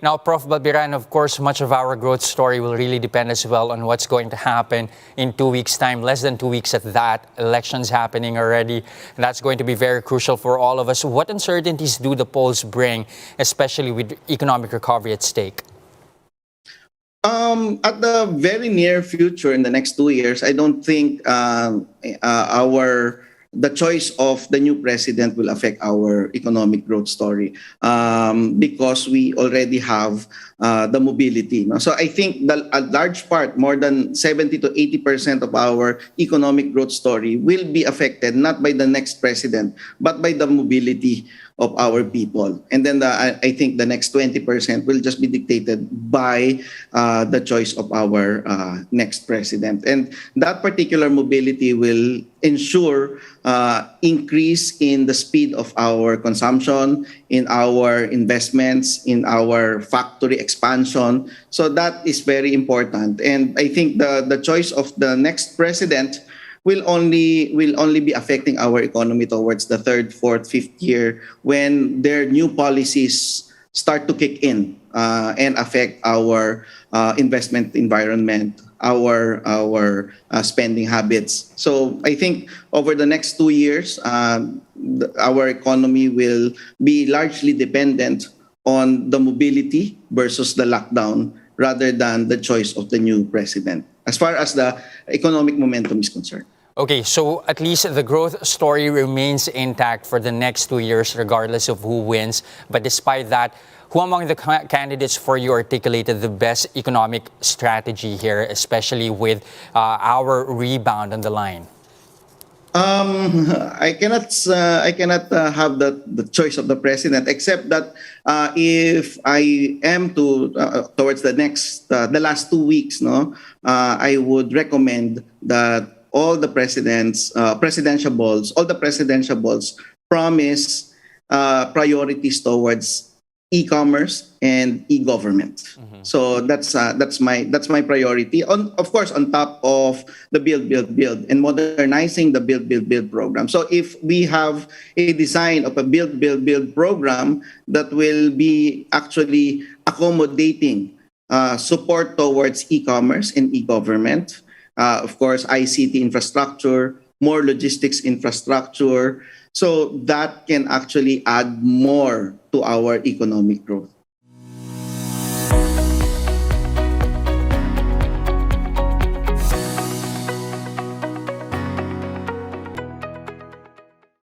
Now, Prof. Balbieran, of course, much of our growth story will really depend as well on what's going to happen in 2 weeks' time, less than 2 weeks at that. Elections happening already. And that's going to be very crucial for all of us. What uncertainties do the polls bring, especially with economic recovery at stake? At the very near future, in the next 2 years, I don't think the choice of the new president will affect our economic growth story because we already have the mobility. No? So I think a large part, more than 70 to 80% of our economic growth story will be affected not by the next president, but by the mobility of our people. And then I think the next 20% will just be dictated by the choice of our next president. And that particular mobility will ensure increase in the speed of our consumption, in our investments, in our factory expansion. So that is very important. And I think the choice of the next president will only be affecting our economy towards the third, fourth, fifth year when their new policies start to kick in and affect our investment environment, our spending habits. So I think over the next 2 years, our economy will be largely dependent on the mobility versus the lockdown rather than the choice of the new president, as far as the economic momentum is concerned. Okay, so at least the growth story remains intact for the next 2 years, regardless of who wins. But despite that, who among the candidates for you articulated the best economic strategy here, especially with our rebound on the line? I cannot have the choice of the president, except that if I am to towards the last 2 weeks, I would recommend that all the presidential balls promise priorities towards e-commerce and e-government. So that's my priority. Of course, on top of the build and modernizing the build program. So if we have a design of a build program that will be actually accommodating support towards e-commerce and e-government, of course, ICT infrastructure, more logistics infrastructure, so that can actually add more to our economic growth.